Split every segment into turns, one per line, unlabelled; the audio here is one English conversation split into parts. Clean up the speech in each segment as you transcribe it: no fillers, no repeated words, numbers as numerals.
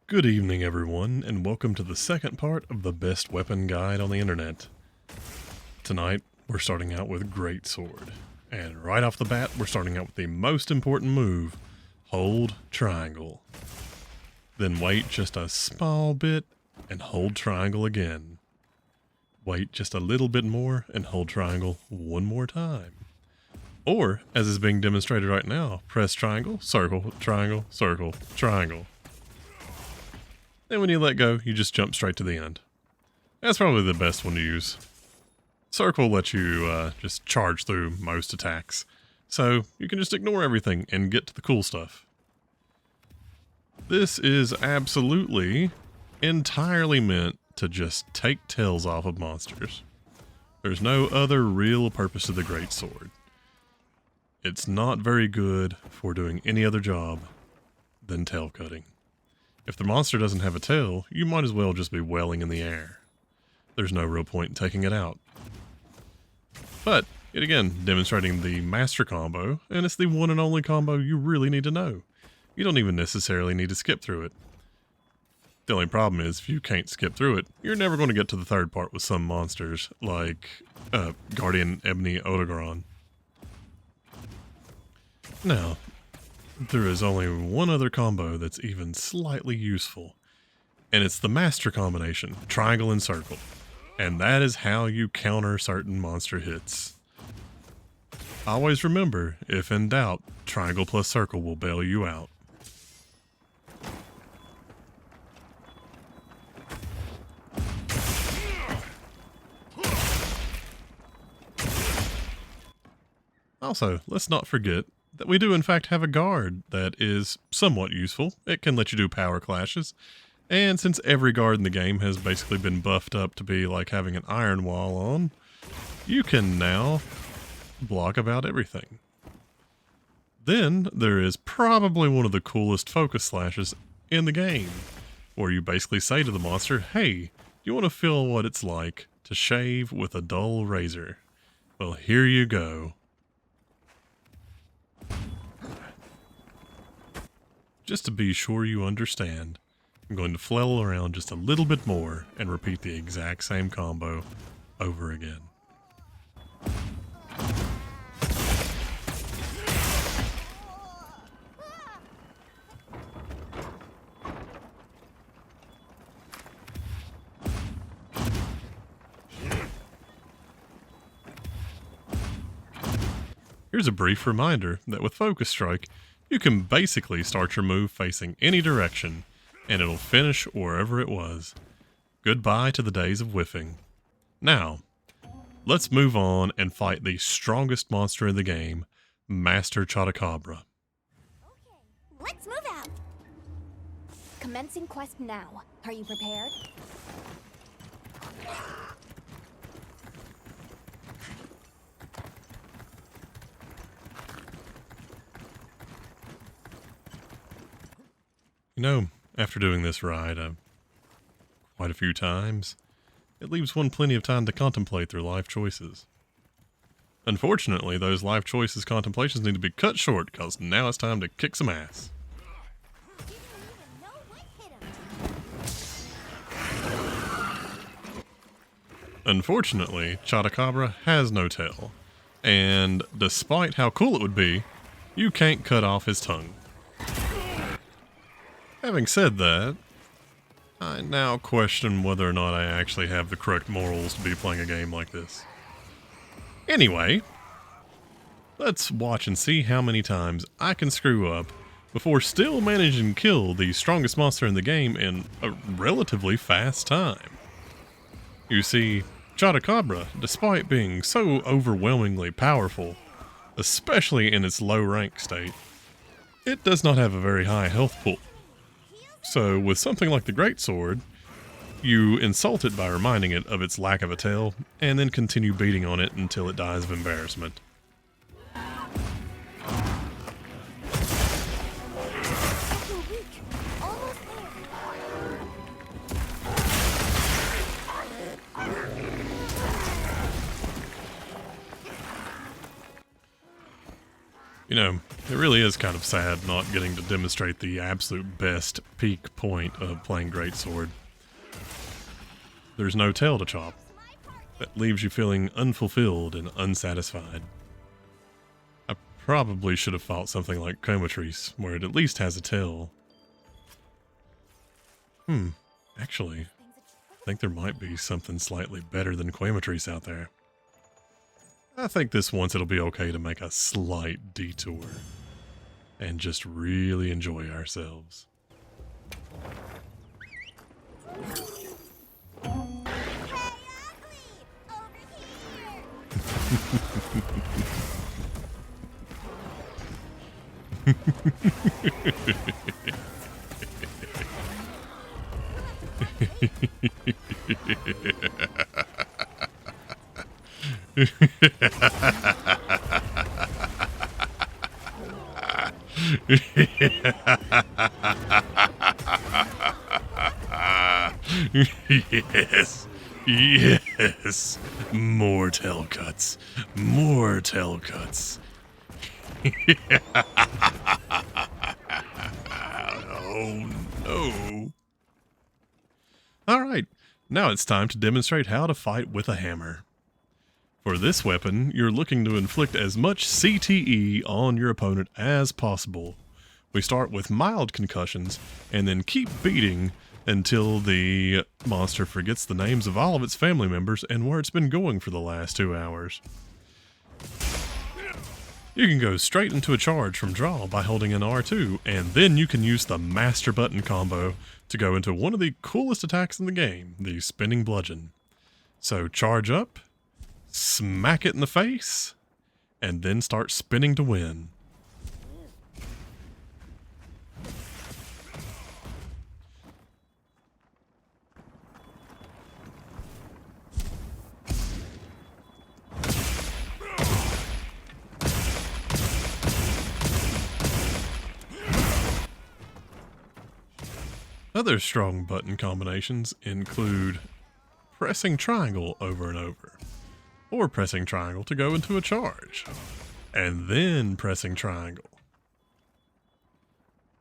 Good evening everyone, and welcome to the second part of the best weapon guide on the internet. Tonight, we're starting out with Greatsword. And right off the bat, we're starting out with the most important move, hold triangle. Then wait just a small bit, and hold triangle again. Wait just a little bit more, and hold triangle one more time. Or, as is being demonstrated right now, press triangle, circle, triangle, circle, triangle. Then when you let go, you just jump straight to the end. That's probably the best one to use. Circle lets you just charge through most attacks, so you can just ignore everything and get to the cool stuff. This is absolutely, entirely meant to just take tails off of monsters. There's no other real purpose to the Greatsword. It's not very good for doing any other job than tail cutting. If the monster doesn't have a tail, you might as well just be wailing in the air. There's no real point in taking it out. But, yet again, demonstrating the master combo, and it's the one and only combo you really need to know. You don't even necessarily need to skip through it. The only problem is, if you can't skip through it, you're never going to get to the third part with some monsters, like Guardian Ebony Odegron. Now, there is only one other combo that's even slightly useful, and it's the master combination, triangle and circle. And that is how you counter certain monster hits. Always remember, if in doubt, triangle plus circle will bail you out. Also, let's not forget that we do in fact have a guard that is somewhat useful. It can let you do power clashes, and since every guard in the game has basically been buffed up to be like having an iron wall on, you can now block about everything. Then there is probably one of the coolest focus slashes in the game, where you basically say to the monster, hey, you want to feel what it's like to shave with a dull razor? Well, here you go. Just to be sure you understand, I'm going to flail around just a little bit more and repeat the exact same combo over again. Here's a brief reminder that with Focus Strike, you can basically start your move facing any direction, and it'll finish wherever it was. Goodbye to the days of whiffing. Now, let's move on and fight the strongest monster in the game, Master Chatacabra.
Okay, let's move out. Commencing quest now. Are you prepared?
You know, after doing this ride quite a few times, it leaves one plenty of time to contemplate their life choices. Unfortunately, those life choices contemplations need to be cut short, because now it's time to kick some ass.
You didn't even know what hit him.
Unfortunately, Chatacabra has no tail, and despite how cool it would be, you can't cut off his tongue. Having said that, I now question whether or not I actually have the correct morals to be playing a game like this. Anyway, let's watch and see how many times I can screw up before still managing to kill the strongest monster in the game in a relatively fast time. You see, Chatacabra, despite being so overwhelmingly powerful, especially in its low rank state, it does not have a very high health pool. So, with something like the Greatsword, you insult it by reminding it of its lack of a tail, and then continue beating on it until it dies of embarrassment. You know, it really is kind of sad not getting to demonstrate the absolute best peak point of playing Greatsword. There's no tail to chop. That leaves you feeling unfulfilled and unsatisfied. I probably should have fought something like Comatrice, where it at least has a tail. Actually, I think there might be something slightly better than Quamatrice out there. I think this once it'll be okay to make a slight detour and just really enjoy ourselves.
Hey, ugly! Over here!
Yes, yes, more tail cuts, more tail cuts. Oh no. Alright, now it's time to demonstrate how to fight with a hammer. For this weapon, you're looking to inflict as much CTE on your opponent as possible. We start with mild concussions, and then keep beating until the monster forgets the names of all of its family members and where it's been going for the last 2 hours. You can go straight into a charge from draw by holding an R2, and then you can use the master button combo to go into one of the coolest attacks in the game, the spinning bludgeon. So charge up, smack it in the face, and then start spinning to win. Other strong button combinations include pressing triangle over and over, or pressing triangle to go into a charge, and then pressing triangle.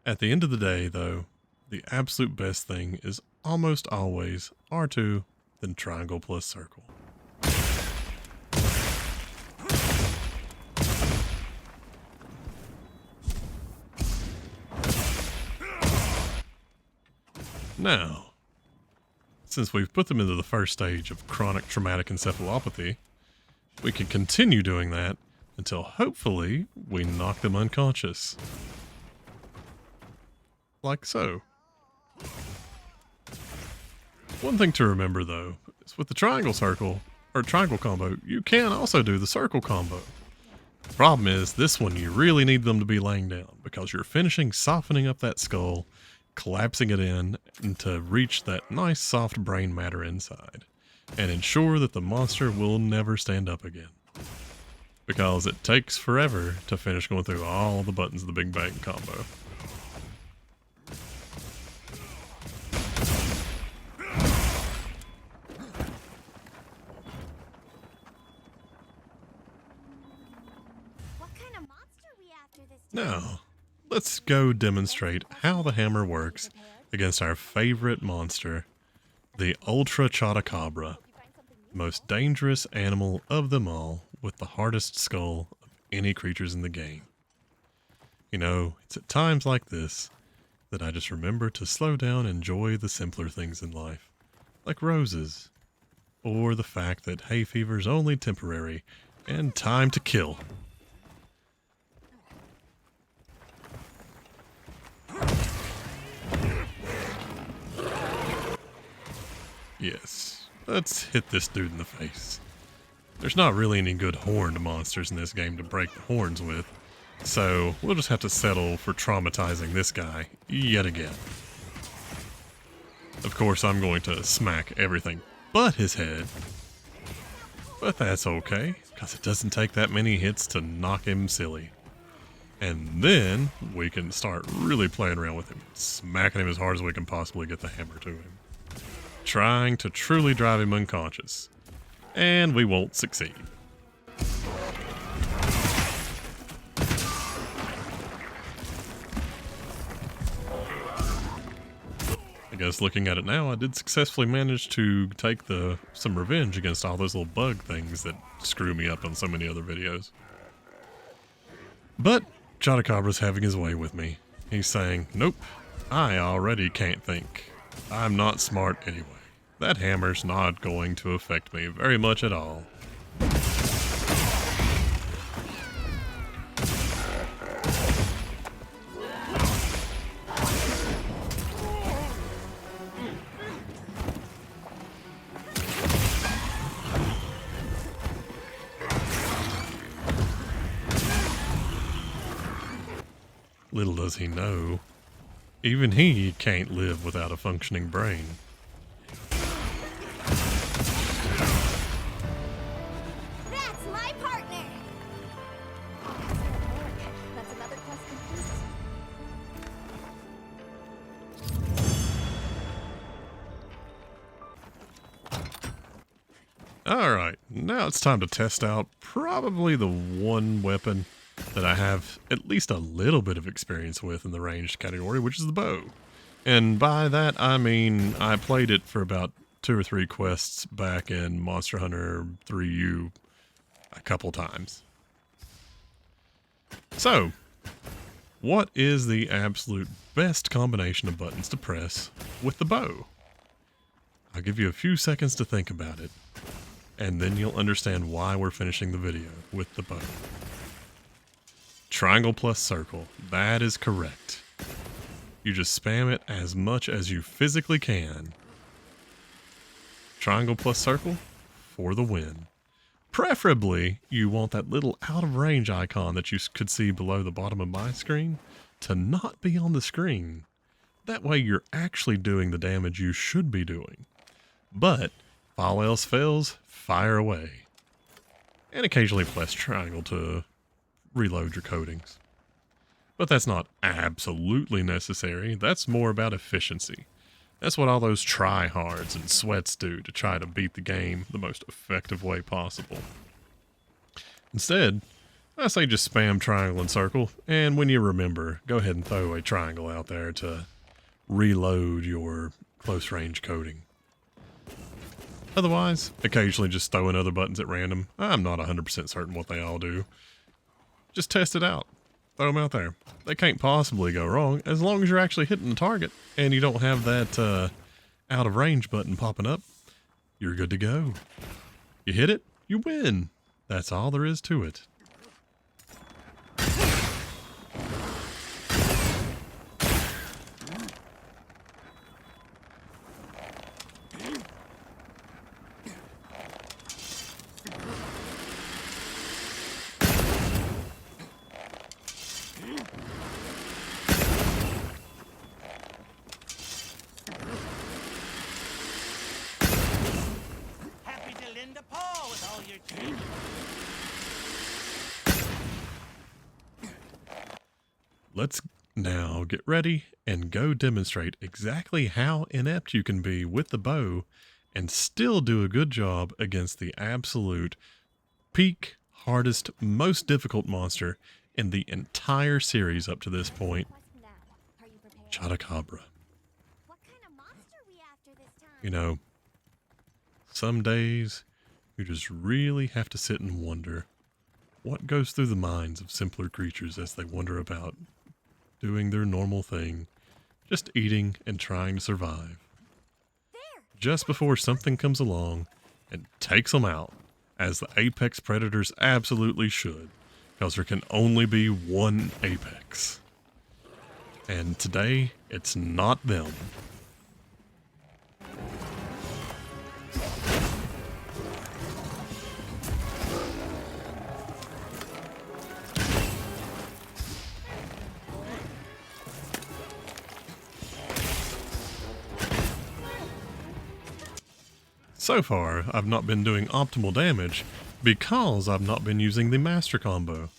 At the end of the day, though, the absolute best thing is almost always R2, then triangle plus circle. Now, since we've put them into the first stage of chronic traumatic encephalopathy, we can continue doing that until hopefully we knock them unconscious. Like so. One thing to remember though, is with the triangle circle, or triangle combo, you can also do the circle combo. The problem is, this one you really need them to be laying down, because you're finishing softening up that skull, collapsing it in to reach that nice soft brain matter inside, and ensure that the monster will never stand up again. Because it takes forever to finish going through all the buttons of the Big Bang combo.
What kind of monster are we after this time?
Now, let's go demonstrate how the hammer works against our favorite monster, the Ultra Chatacabra, the most dangerous animal of them all, with the hardest skull of any creatures in the game. You know, it's at times like this that I just remember to slow down and enjoy the simpler things in life, like roses, or the fact that hay fever's only temporary and time to kill. Yes, let's hit this dude in the face. There's not really any good horned monsters in this game to break the horns with, so we'll just have to settle for traumatizing this guy yet again. Of course, I'm going to smack everything but his head, but that's okay, because it doesn't take that many hits to knock him silly. And then we can start really playing around with him, smacking him as hard as we can possibly get the hammer to him, trying to truly drive him unconscious. And we won't succeed. guess looking at it now, I did successfully manage to take some revenge against all those little bug things that screw me up on so many other videos. But Chatacabra's having his way with me. He's saying, nope, I already can't think. I'm not smart anyway. That hammer's not going to affect me very much at all. Little does he know, even he can't live without a functioning brain.
That's my partner! That's another quest complete.
Alright, now it's time to test out probably the one weapon that I have at least a little bit of experience with in the ranged category, which is the bow. And by that, I mean I played it for about 2 or 3 quests back in Monster Hunter 3U a couple times. So, what is the absolute best combination of buttons to press with the bow? I'll give you a few seconds to think about it, and then you'll understand why we're finishing the video with the bow. Triangle plus circle, that is correct. You just spam it as much as you physically can. Triangle plus circle for the win. Preferably, you want that little out of range icon that you could see below the bottom of my screen to not be on the screen. That way you're actually doing the damage you should be doing. But, if all else fails, fire away. And occasionally press triangle to reload your coatings. But that's not absolutely necessary. That's more about efficiency. That's what all those tryhards and sweats do to try to beat the game the most effective way possible. Instead, I say just spam triangle and circle, and when you remember, go ahead and throw a triangle out there to reload your close range coating. Otherwise, occasionally just throw in other buttons at random. I'm not 100% certain what they all do. Just test it out. Throw them out there. They can't possibly go wrong as long as you're actually hitting the target and you don't have that out of range button popping up. You're good to go. You hit it, you win. That's all there is to it. Let's now get ready and go demonstrate exactly how inept you can be with the bow and still do a good job against the absolute peak, hardest, most difficult monster in the entire series up to this point, Chatacabra.
What kind of monster are we after this time?
You know, some days you just really have to sit and wonder what goes through the minds of simpler creatures as they wander about, doing their normal thing, just eating and trying to survive. Just before something comes along and takes them out, as the apex predators absolutely should, because there can only be one apex. And today, it's not them. So far, I've not been doing optimal damage because I've not been using the master combo.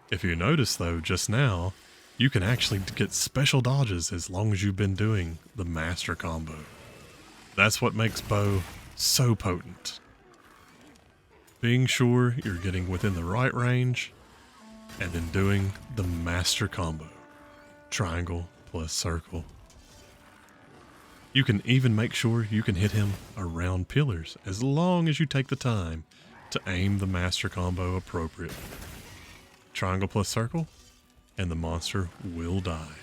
If you notice though, just now, you can actually get special dodges as long as you've been doing the master combo. That's what makes bow so potent. Being sure you're getting within the right range, and then doing the master combo. Triangle plus circle. You can even make sure you can hit him around pillars as long as you take the time to aim the master combo appropriately. Triangle plus circle, and the monster will die.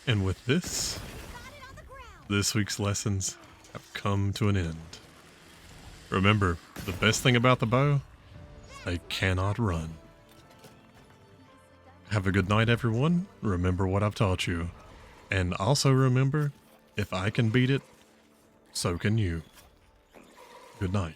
And with this week's lessons have come to an end. Remember, the best thing about the bow, they cannot run. Have a good night, everyone. Remember what I've taught you. And also remember, if I can beat it, so can you. Good night.